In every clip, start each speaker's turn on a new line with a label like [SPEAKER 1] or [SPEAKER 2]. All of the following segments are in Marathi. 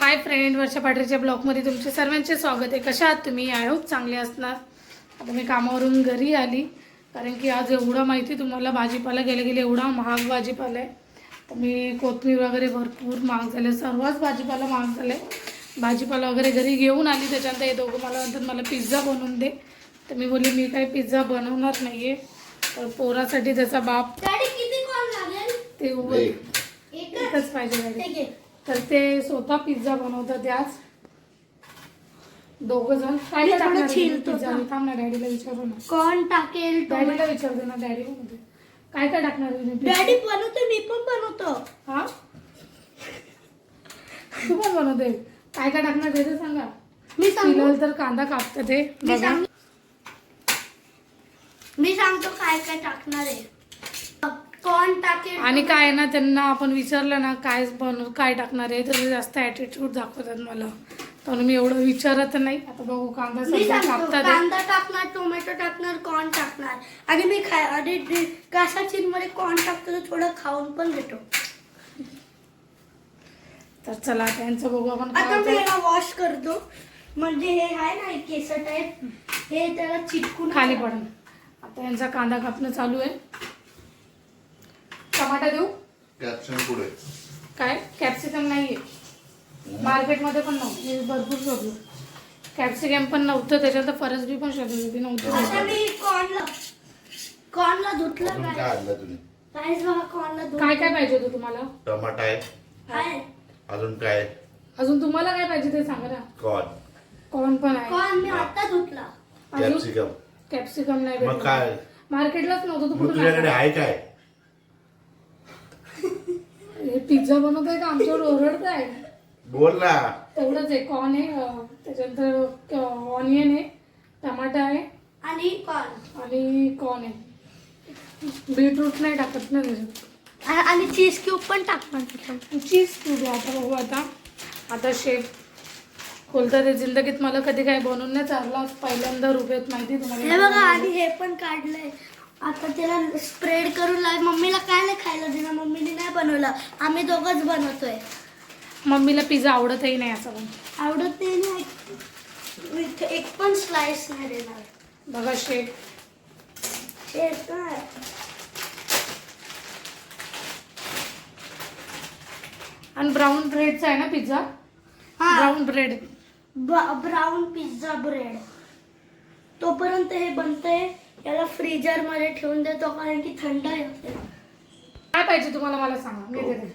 [SPEAKER 1] हाय फ्रेंड, वर्षा पाटीलच्या ब्लॉगमध्ये तुमचे सर्वांचे स्वागत आहे. कशा आहात तुम्ही? आय होप चांगले असणार. आता मी कामावरून घरी आली कारण की आज एवढं माहिती तुम्हाला भाजीपाला गेले एवढा महाग भाजीपाला आहे. तर मी कोथिंबीर वगैरे भरपूर महाग झाले, सर्वच भाजीपाला महाग झाले. भाजीपाला वगैरे घरी घेऊन आली. त्याच्यानंतर हे दोघं मला म्हणतात मला पिझ्झा बनवून दे. तर मी बोलली मी काही पिझ्झा बनवणार नाही आहे. तर पोरासाठी त्याचा बाप ते एकच पाहिजे. तर ते स्वतः पिझ्झा बनवतात आज दोघं जण. काय टाकणार पिझ्झा? थांब ना, डॅडीला विचारू ना.
[SPEAKER 2] कोण टाकेल?
[SPEAKER 1] डॅडीला विचारते ना. डॅडी बनवते. काय काय टाकणार?
[SPEAKER 2] डॅडी बनवतो, मी पण बनवतो.
[SPEAKER 1] हा, तू पण बनवते? काय काय टाकणार ते सांगा.
[SPEAKER 2] मी सांगू?
[SPEAKER 1] तर कांदा कापतं ते बघा.
[SPEAKER 2] मी सांगतो काय काय टाकणार आहे. कोण टाकेल?
[SPEAKER 1] आणि काय ना, त्यांना आपण विचारलं ना काय टाकणार आहे तर ते जास्त ॲटिट्यूड दाखवतात मला. म्हणून मी एवढं विचारत नाही. आता बघू कांदा सध्या कापतात.
[SPEAKER 2] कांदा टाकणार, टोमॅटो टाकणार, कॉर्न टाकणार. आणि मी आणि कशा चीजमध्ये कॉर्न टाकतो तर थोडं खाऊन पण घेतो.
[SPEAKER 1] तर चला त्यांचं बघू आपण.
[SPEAKER 2] आता मी याला वॉश करतो, म्हणजे हे आहे ना केस टाईप, हे त्याला चिटकून
[SPEAKER 1] खाली पडून. आता यांचा कांदा कापणं चालू आहे. टमाटा देऊ?
[SPEAKER 3] पुढे
[SPEAKER 1] काय कॅप्सिकम नाहीये मार्केटमध्ये, पण नव्हतं. मी भरपूर शोधलं, कॅप्सिकम पण नव्हतं. त्याच्यात फरस बी पण शोधली नव्हतं.
[SPEAKER 2] आता मी कॉर्नला धुतलं.
[SPEAKER 3] काय आणलं तुम्ही?
[SPEAKER 2] गाईस बघा, कॉर्नला धुतलं.
[SPEAKER 1] काय काय पाहिजे होतं तुम्हाला?
[SPEAKER 3] टमाटा आहे,
[SPEAKER 2] आहे
[SPEAKER 3] अजून काय?
[SPEAKER 1] अजून तुम्हाला काय पाहिजे ते सांगा ना. कॉर्न पण आहे.
[SPEAKER 2] कॉर्न मी आता धुतला.
[SPEAKER 3] कॅप्सिकम.
[SPEAKER 1] कॅप्सिकम नाही
[SPEAKER 3] मग काय?
[SPEAKER 1] मार्केटलाच नव्हतं. तू
[SPEAKER 3] मग
[SPEAKER 1] कुठून
[SPEAKER 3] तुझ्याकडे
[SPEAKER 1] आणलं?
[SPEAKER 3] आहे काय?
[SPEAKER 1] हे पिझ्झा बनवतोय का आमच्यावर ओरडताय?
[SPEAKER 3] बोल ना.
[SPEAKER 1] तेवढंच आहे. कॉर्न आहे, त्याच्यानंतर ऑनियन आहे, टमाटा आहे
[SPEAKER 2] आणि
[SPEAKER 1] कॉर्न आहे. बीटरूट नाही टाकत ना त्याच्यात.
[SPEAKER 2] आणि चीज क्यूब पण टाकणार.
[SPEAKER 1] चीज क्यूब आता बघू. आता शेफ खोलतात. ते जिंदगीत मला कधी काय बनवून नाही चालला, पहिल्यांदा रुपयात माहिती
[SPEAKER 2] हे
[SPEAKER 1] तुम्हाला.
[SPEAKER 2] बघा, आणि हे पण काढलंय. आता त्याला स्प्रेड करून लाव. मम्मीला काय नाही खायला देणार, मम्मीने नाही बनवलं, आम्ही दोघंच बनवतोय.
[SPEAKER 1] मम्मीला पिझ्झा आवडतही नाही असं पण.
[SPEAKER 2] आवडत नाही, एक पण स्लाइस नाही देणार.
[SPEAKER 1] बघा शेफ. आणि ब्राऊन ब्रेडचा आहे ना pizza. Brown bread,
[SPEAKER 2] brown pizza bread. तोपर्यंत हे बनतंय. याला फ्रीजर मध्ये ठेवून देतो कारण की थंड आहे.
[SPEAKER 1] काय पाहिजे तुम्हाला मला सांगा, मी देते.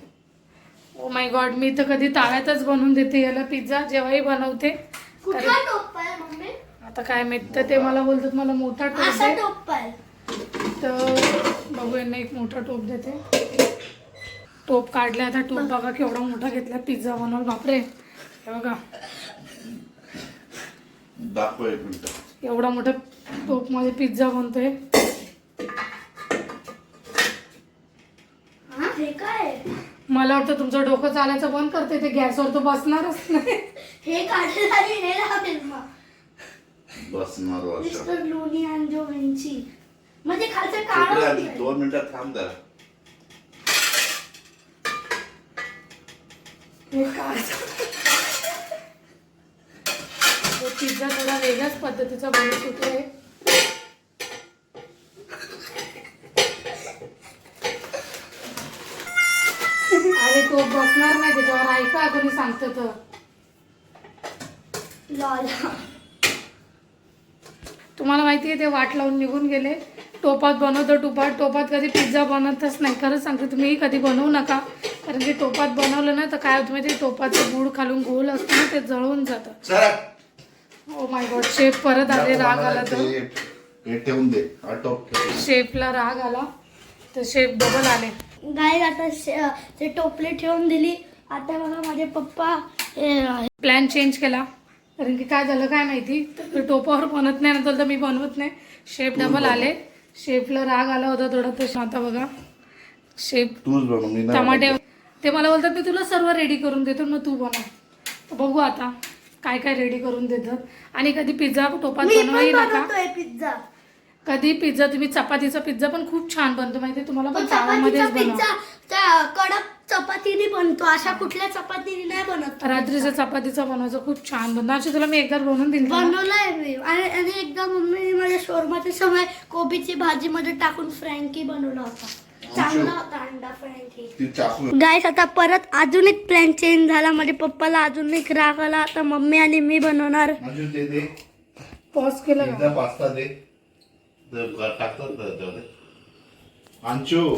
[SPEAKER 1] ओ माय गॉड, मी तर कधी ताव्यातच बनवून देते याला पिझ्झा जेव्हाही बनवते.
[SPEAKER 2] कुठला टोप आहे मम्मी?
[SPEAKER 1] आता काय माहित, तर ते मला बोलतात मला मोठा टोप
[SPEAKER 2] असा
[SPEAKER 1] दे.
[SPEAKER 2] टोप आहे.
[SPEAKER 1] तर बघू यांना एक मोठा टोप देते. टोप काढला. आता टोप बघा केवढा मोठा घेतला पिझ्झा बनवून. बापरे, हे बघा
[SPEAKER 3] दाखव एक मिनिट.
[SPEAKER 1] एवढा मोठा टोप मध्ये पिझ्झा बनतोय.
[SPEAKER 2] हे काय?
[SPEAKER 1] मला वाटतं तुमचं डोकं चालायचं बंद करते. ते गॅसवर तो बसणारच नाही.
[SPEAKER 2] हे काढलं आणि हे लावेल मग.
[SPEAKER 3] बसणार वर्षा.
[SPEAKER 2] मिस्टर लुनी आणि जो विंची, म्हणजे खालचं
[SPEAKER 3] कुठे
[SPEAKER 2] काढा.
[SPEAKER 3] आली? 2 मिनिटात थांब जरा.
[SPEAKER 1] हे काय पिझ्झा थोडा वेगळ्याच पद्धतीचा बनत होतोय. अरे तो बसणार नाही त्याच्यावर, ऐका कोणी सांगतं तर.
[SPEAKER 2] लॉल.
[SPEAKER 1] तुम्हाला माहिती आहे ते वाट लावून निघून गेले. टोपात बनवतो टोपात कधी पिझ्झा बनतच नाही. खरंच सांगते, तुम्ही कधी बनवू नका. कारण की टोपात बनवलं ना तर काय होतं माहिती, टोपाचं गुळ खालून गोल असतं ना, ते जळून जातं. ओ माय गॉड, शेफ परत आले. राग आला तर
[SPEAKER 3] हे ठेवून दे. हा टोप ठेव.
[SPEAKER 1] शेफला राग आला तर शेफ डबल आले.
[SPEAKER 2] गाय आता ते टोपली ठेवून दिली. आता बघा माझे पप्पा
[SPEAKER 1] प्लॅन चेंज केला. कारण की काय झालं काय माहिती, तर टोपावर बनत नाही ना तर मी बनवत नाही. शेफ डबल आले. शेफला राग आला होता थोडा. तर आता बघा शेफ टमाटे ते मला बोलतात मी तुला सर्व रेडी करून देतो, मग तू बनव. तर बघू आता काय काय रेडी करून देतात. आणि कधी पिझ्झा टोपात बनवाही नका.
[SPEAKER 2] पिझ्झा
[SPEAKER 1] कधी पिझ्झा तुम्ही चपातीचा पिझ्झा पण खूप छान बनतो माहिती तुम्हाला. पण तावामध्येच बनवा.
[SPEAKER 2] कडक चपातीने बनतो, अशा कुठल्या चपातीने नाही बनत.
[SPEAKER 1] रात्रीच्या चपातीचा बनवायचं खूप छान बनतो. अशी तुला मी एकदा बनवून दिली ना.
[SPEAKER 2] बनवलाय मी आणि एकदा मम्मीने माझ्या शोरमाच्या समय कोबीची भाजी मध्ये टाकून फ्रँकी बनवला होता. चांगला होता अंडा फ्रँकी.
[SPEAKER 3] ती चाकू
[SPEAKER 2] गाईस आता परत अजून एक प्लॅन चेंज झाला. माझ्या पप्पाला अजून एक राग आला. आता मम्मी आणि मी बनवणार.
[SPEAKER 3] म्हणजे ते दे
[SPEAKER 1] पॉज केलं का?
[SPEAKER 3] पिझ्झा पास्ता दे टाकतात ना त्यामध्ये. अंशू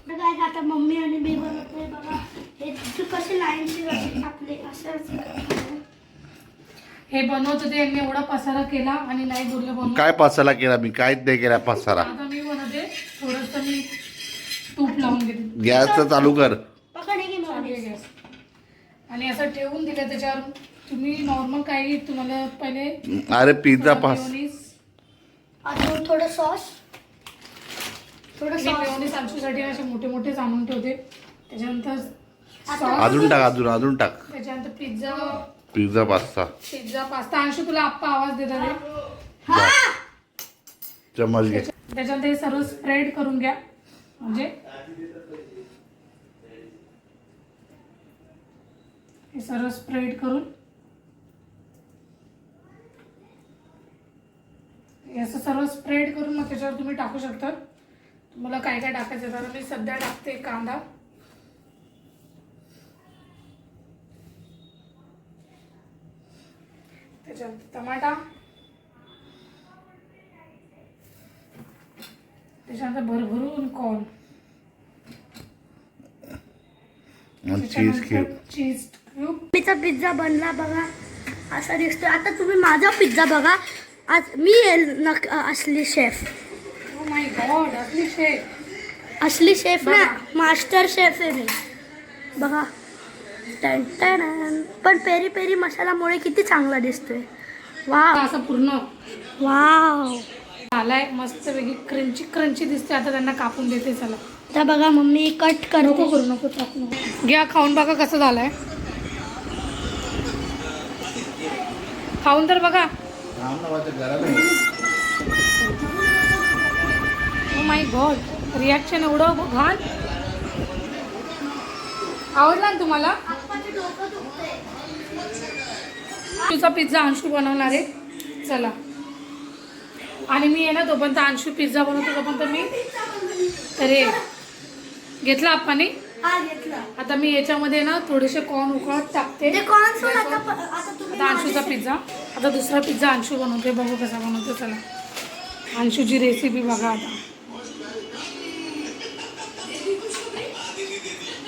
[SPEAKER 2] गाईस आता मम्मी आणि मी बनवतोय बघा. हे कसे लाईनचे आपले असं
[SPEAKER 1] हे बनवत होते यांनी एवढा पसारा केला आणि नाही बोललं बनवून.
[SPEAKER 3] काय पासाला केला मी? काहीच नाही केला पासारा.
[SPEAKER 1] आता मी बनवते थोडस मी तूप लावून घेते
[SPEAKER 3] गॅसचा चालू कर.
[SPEAKER 2] पकडे की मम्मी.
[SPEAKER 1] गॅस आणि असं ठेवून दिलं त्याच्यावर. तुम्ही नॉर्मल काही तुम्हाला पहिले
[SPEAKER 3] अरे पिझ्झा पास
[SPEAKER 1] मेयोनीज
[SPEAKER 2] अजून थोडं सॉस
[SPEAKER 1] मेयोनीज अंशूसाठी असे मोठे मोठे आणून ठेवते. त्याच्यानंतर सॉस,
[SPEAKER 3] अजून टाक अजून टाक.
[SPEAKER 1] त्याच्यानंतर
[SPEAKER 3] pizza pasta
[SPEAKER 1] pizza pasta. Anshu तुला आप्पा आवाज देतात रे.
[SPEAKER 3] चमच घे.
[SPEAKER 1] त्याच्यानंतर हे सर्व स्प्रेड करून घ्या. म्हणजे हे सर्व स्प्रेड करून हे असं सर्व स्प्रेड करून मग त्याच्यावर तुम्ही टाकू शकता. तुम्हाला काय काय टाकायचं तर मी सध्या टाकते कांदा. त्याच्यानंतर टमाटा. त्याच्यानंतर भरभरून कॉर्न.
[SPEAKER 3] चीज क्यूब.
[SPEAKER 1] चीज क्यूब.
[SPEAKER 2] मम्मीचा पिझ्झा बनला बघा असा दिसतोय. आता तुम्ही माझा पिझ्झा बघा. आज मी असली शेफ.
[SPEAKER 1] ओ माय गॉड, असली शेफ.
[SPEAKER 2] असली शेफ ना, मास्टर शेफ आहे मी बघा. टन टन. पण पेरी पेरी मसाल्यामुळे किती चांगला दिसतोय. वाव
[SPEAKER 1] असं पूर्ण
[SPEAKER 2] वाव.
[SPEAKER 1] आलाय मस्त वेगळी क्रंची क्रंची दिसते. आता त्यांना कापून देते. चला
[SPEAKER 2] आता बघा मम्मी कट
[SPEAKER 1] नको
[SPEAKER 2] करतो.
[SPEAKER 1] करू, नको टाकू नको. घ्या खाऊन बघा कसं झालंय. खाऊन तर बघा. ओ माय गॉड, रिॲक्शन एवढं घाण. आवडला ना तुम्हाला? तुझा पिझ्झा अंशू बनवणार आहे. चला. आणि मी आहे ना तोपर्यंत अंशू पिझ्झा बनवतो तोपर्यंत मी अरे घेतला आप्पाने.
[SPEAKER 2] हा घेतला.
[SPEAKER 1] आता मी याच्यामध्ये ना थोडेसे कॉर्न उकळत टाकते.
[SPEAKER 2] ते कॉर्न सोड. आता तुम्ही
[SPEAKER 1] आता अंशूचा पिझ्झा. आता दुसरा पिझ्झा अंशू बनवते. बघू कसा बनवते. चला अंशूची रेसिपी बघा आता.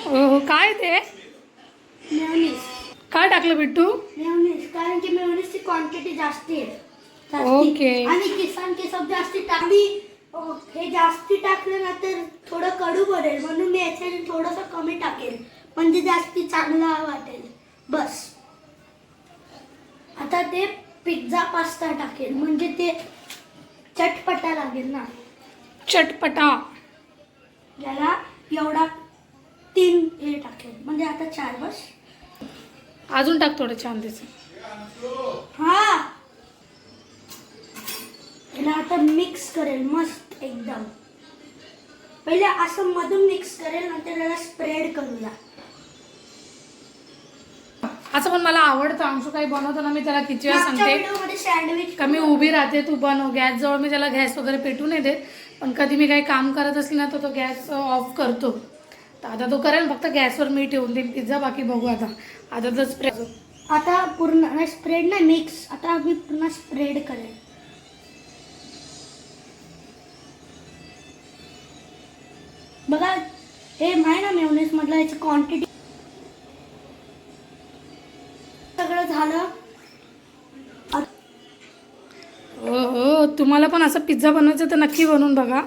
[SPEAKER 1] हो काय ते
[SPEAKER 2] मेयोनीज.
[SPEAKER 1] काय टाकलं बिट्टू?
[SPEAKER 2] मेयोनीज कारण की मेयोनीजची क्वांटिटी जास्ती आहे. जास्ती.
[SPEAKER 1] ओके.
[SPEAKER 2] आणि किसान केसप जास्ती टाकली. हे जास्ती टाकलं ना तर थोडं कडू पडेल म्हणून मी याच्याने थोडंसं कमी टाकेल म्हणजे जास्ती चांगला वाटेल. बस. आता ते पिझ्झा पास्ता टाकेल म्हणजे ते चटपटा लागेल ना.
[SPEAKER 1] चटपटा.
[SPEAKER 2] याला एवढा 3 हे टाकेल म्हणजे आता 4 बस.
[SPEAKER 1] अजून टाक थोडं छान दिसेल.
[SPEAKER 2] हा. याला आता मिक्स करेल मस्त एकदम. पहिले असं मधून मिक्स करेल नंतर याला स्प्रेड करूया.
[SPEAKER 1] असं पण मला आवडतं. अंशू काही बनवतो ना मी त्याला किती वेळा
[SPEAKER 2] मागच्या
[SPEAKER 1] सांगते
[SPEAKER 2] व्हिडिओमध्ये सँडविच
[SPEAKER 1] का मी उभी राहते तू बनव. गॅस जवळ मी त्याला गॅस वगैरे पेटू नाही देत. पण कधी मी काही काम करत असली ना तर तो गॅस ऑफ करतो. तर आता तो करेल. फक्त गॅसवर मी ठेवून देईन पिझ्झा. बाकी बघू आता. आता तर स्प्रेड.
[SPEAKER 2] आता पूर्ण स्प्रेड नाही मिक्स. आता मी पूर्ण स्प्रेड करेल. बघा हे माहिती ना मेयोनीज मधलं याची क्वांटिटी सगळं झालं.
[SPEAKER 1] हो तुम्हाला पण असं पिझ्झा बनवायचं तर नक्की बनवून बघा.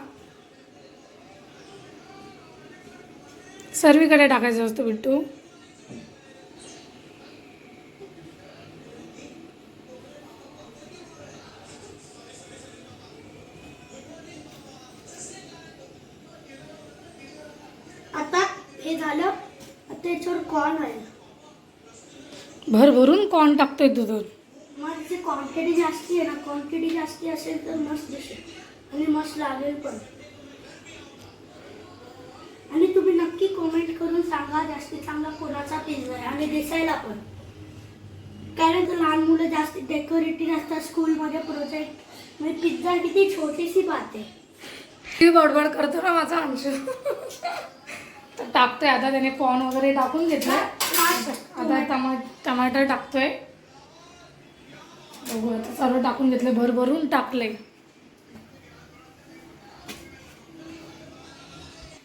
[SPEAKER 1] सर्वीकडे टाकायचं असतं बिट्टू.
[SPEAKER 2] आता हे झालं. आता याच्यावर कॉर्न आहे.
[SPEAKER 1] भरभरून कॉर्न टाकतोय दुधात.
[SPEAKER 2] मग जी क्वांटिटी जास्ती आहे ना क्वांटिटी जास्ती असेल तर मस्त दिसेल आणि मस्त लागेल पण. आणि तुम्ही नक्की कमेंट करून सांगा जास्तीत चांगला कोणाचा पिझ्झा आहे आणि दिसायला पण. कारण तर लहान मुलं जास्त डेकोरेटिव्ह असतात स्कूलमध्ये प्रोजेक्ट. म्हणजे पिझ्झा किती छोटीशी बात आहे.
[SPEAKER 1] ती बडबड करतो ना माझा अंशू. तर टाकतोय आता, त्याने कॉर्न वगैरे टाकून घेतलं. आता टमाटर टाकतोय. बघू आता सर्व टाकून घेतले, भरभरून टाकले.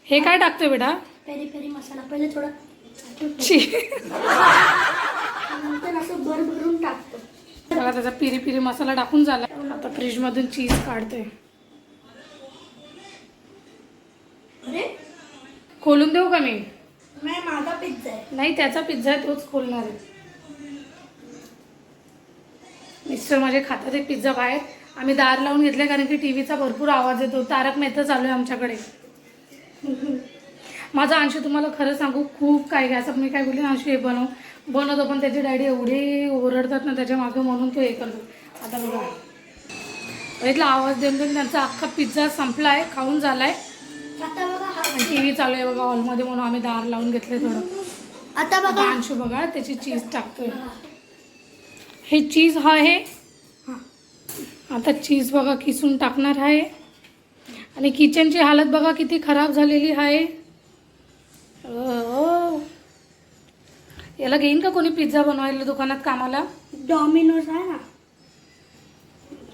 [SPEAKER 1] हे काय टाकतोय बेटा?
[SPEAKER 2] पेरी पेरी मसाला. पहिले थोडं नंतर असं भरभरून टाकतो.
[SPEAKER 1] मला त्याचा पिरी पिरी मसाला टाकून झाला. आता फ्रीजमधून चीज काढते.
[SPEAKER 2] अरे
[SPEAKER 1] खोलून देऊ का मी?
[SPEAKER 2] नाही, माझा पिझ्झा आहे.
[SPEAKER 1] नाही, त्याचा पिझ्झा आहे, तोच खोलणार आहे. मिस्टर माझे खातात एक पिझ्झा बाहेर. आम्ही दार लावून घेतले कारण की टीव्हीचा भरपूर आवाज येतो. तारक मेहता चालू आहे आमच्याकडे. माझा अंशू तुम्हाला खरं सांगू खूप काय काय असं मी काय बोलले, अंशू हे बनवतो पण त्याचे डॅडी एवढे ओरडतात ना त्याच्या मागे, म्हणून तो हे करतो. आता बघा इथला आवाज देऊन देऊन त्यांचा अख्खा पिझ्झा संपला आहे, खाऊन झालाय.
[SPEAKER 2] आता बघा
[SPEAKER 1] आणि टी व्ही चालू आहे बघा हॉलमध्ये, म्हणून आम्ही दार लावून घेतले थोडं.
[SPEAKER 2] आता
[SPEAKER 1] आता
[SPEAKER 2] बघा
[SPEAKER 1] अंशू बघा त्याची चीज टाकतोय. हे चीज हा आहे. आता चीज बघा किसून टाकणार आहे. आणि किचनची हालत बघा किती खराब झालेली आहे. याला घेईन का कोणी पिझ्झा बनवायला दुकानात कामाला?
[SPEAKER 2] डॉमिनोज आहे ना,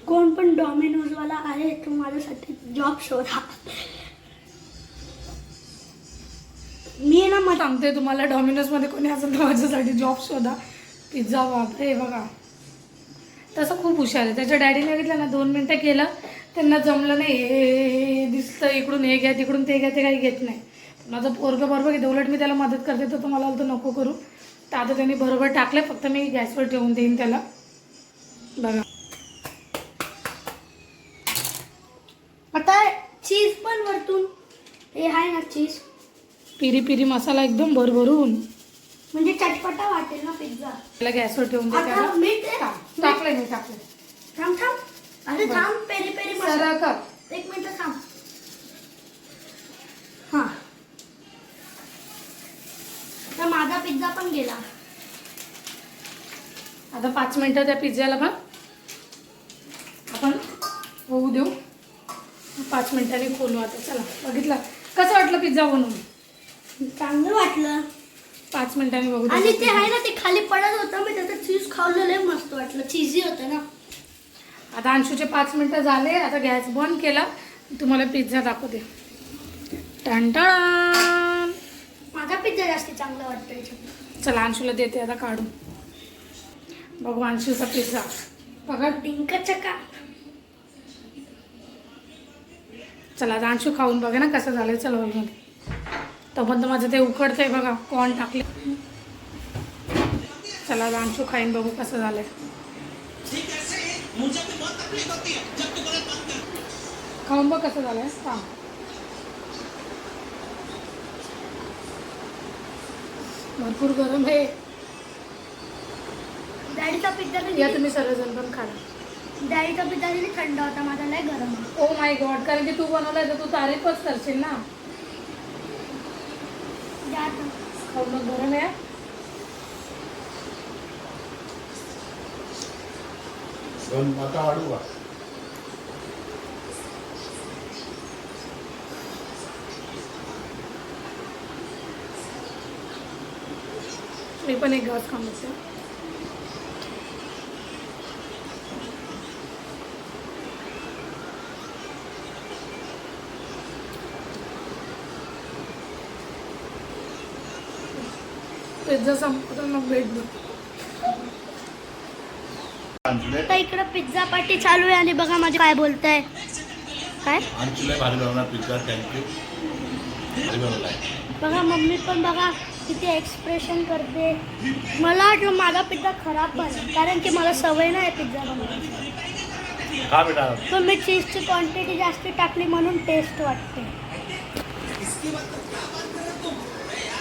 [SPEAKER 2] कोण पण डॉमिनोजवाला आहे तो माझ्यासाठी जॉब शोधा. मी ना
[SPEAKER 1] मग सांगते तुम्हाला, डॉमिनोजमध्ये कोणी असेल तर माझ्यासाठी जॉब शोधा. पिझ्झा बापरे बघा. तसं खूप हुशार आहे. त्याच्या डॅडीने घेतलं ना 2 मिनटं केलं, त्यांना जमलं नाही. हे दिसतं इकडून हे घ्या तिकडून ते घ्या, ते काही घेत नाही. माझं पोरगं बरोबर घेतं. उलट मी त्याला मदत करते तर मला तर नको करू. तर आता त्यांनी बरोबर टाकलं, फक्त मी गॅसवर ठेवून देईन त्याला. बघा
[SPEAKER 2] आता चीज पण वरतून हे आहे ना चीज,
[SPEAKER 1] पिरी पिरी मसाला एकदम भरभरून,
[SPEAKER 2] म्हणजे चटपटा वाटेल ना पिझ्झा.
[SPEAKER 1] त्याला गॅसवर ठेवून दे त्याला.
[SPEAKER 2] आता मीठ आहे.
[SPEAKER 1] टाकलंय मी टाकलंय.
[SPEAKER 2] थांब थांब, अरे थांब, पेरी पेरी मसाला.
[SPEAKER 1] सरळ कर.
[SPEAKER 2] 1 मिनिट थांब. हा, तर माझा पिझ्झा पण गेला.
[SPEAKER 1] आता 5 मिनटं त्या पिझ्झ्याला पण आपण होऊ देऊ. 5 मिनिटांनी खोलू आता. चला बघितलं कसं वाटलं पिझ्झा बनवून?
[SPEAKER 2] चांगलं वाटलं.
[SPEAKER 1] 5 मिनिटांनी बघू.
[SPEAKER 2] आणि ते आहे ना, ते खाली पडत होतं, मी त्याचं चीज खाल्लेलं मस्त वाटलं. चीजी होतं ना.
[SPEAKER 1] आता अंशूचे 5 मिनिटं झाले. आता गॅस बंद केला. तुम्हाला पिझ्झा दाखवते. टंटण.
[SPEAKER 2] माझा पिझ्झा जास्त चांगला वाटतं याच्यात.
[SPEAKER 1] चला अंशूला देते आता काढून. बघू अंशूचा पिझ्झा बघा.
[SPEAKER 2] डिंक चका.
[SPEAKER 1] चला आता अंशू खाऊन बघा ना कसं झालंय. चला हॉलमध्ये. तोपर्यंत माझं ते उकडतंय बघा. कॉर्न टाकले. चला आता अंशू खाईन बघू कसं झालंय. खाऊन बघ कसं झालंय. भरपूर गरम आहे.
[SPEAKER 2] डॅडीचा पिझ्झा
[SPEAKER 1] या तुम्ही सर्वजण पण खाला.
[SPEAKER 2] डॅडीचा पिझ्झा थंड होता, माझा लय गरम.
[SPEAKER 1] ओ माय गॉड, कारण की तू बनवलाय तर तू तारीफच करशील ना. खाऊन मग गरम आहे.
[SPEAKER 3] आता वाढू का?
[SPEAKER 1] मी पण एक घास खाऊन बघते. पिझ्झा संपतो मग भेट दे.
[SPEAKER 2] आता इकडं पिझ्झा पार्टी चालू आहे आणि बघा माझे काय बोलताय. काय
[SPEAKER 3] अंशुला भारी बनवला पिझ्झा. थँक्यू. भारी बनवलाय.
[SPEAKER 2] बघा मम्मी पण बघा किती एक्सप्रेशन करते. मला वाटलं माझा पिझ्झा खराब बनेल कारण की मला सवय नाही पिझ्झा बनवायची.
[SPEAKER 3] का बेटा?
[SPEAKER 2] पण मी चीजची क्वांटिटी जास्त टाकली म्हणून टेस्ट वाटते.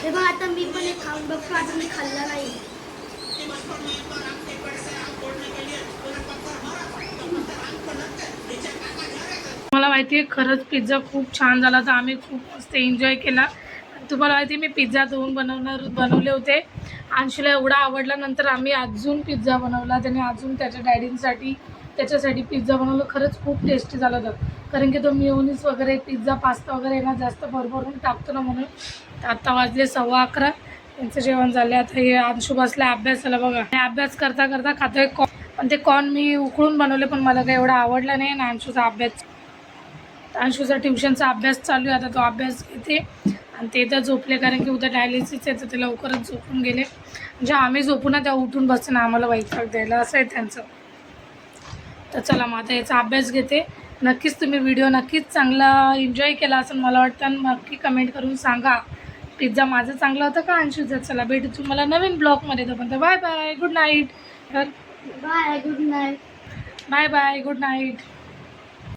[SPEAKER 2] हे बघ आता मी पण एक खाऊन बघतो. आता मी खाल्ला नाही.
[SPEAKER 1] मला माहिती आहे खरंच पिझ्झा खूप छान झाला. तर आम्ही खूप मस्त एन्जॉय केला. तुम्हाला माहिती मी पिझ्झा धुवून बनवले होते. अंशूला एवढा आवडला. नंतर आम्ही अजून पिझ्झा बनवला. त्याने अजून त्याच्या डॅडींसाठी त्याच्यासाठी पिझ्झा बनवलं. खरंच खूप टेस्टी झालं होतं. कारण की तो मेयोनीज वगैरे पिझ्झा पास्ता वगैरे ना जास्त भरभरून टाकतो ना म्हणून. तर आत्ता वाजले 11:15. त्यांचं जेवण झालं. आता हे अंशू बसला अभ्यासाला बघा. हे अभ्यास करता करता खातोय कॉर्न. पण ते कॉर्न मी उकळून बनवले पण मला काही एवढा आवडला नाही ना अंशूचा अभ्यास. अंशूचा ट्युशनचा अभ्यास चालू आहे. आता तो अभ्यास घेते आणि ते तर झोपले कारण की उद्या डायलिसिस आहे तर ते लवकरच झोपून गेले. म्हणजे आम्ही झोपू ना त्या उठून बसते ना आम्हाला वैताग द्यायला असं आहे त्यांचं. तर चला मग आता याचा अभ्यास घेते. नक्कीच तुम्ही व्हिडिओ नक्कीच चांगला एन्जॉय केला असं मला वाटतं आणि नक्की कमेंट करून सांगा पिझ्झा माझं चांगलं होतं का अंशूचं. चला भेटू तुम्हाला नवीन ब्लॉगमध्ये. तोपर्यंत bye bye good night.
[SPEAKER 2] Bye good night.
[SPEAKER 1] Bye bye good night.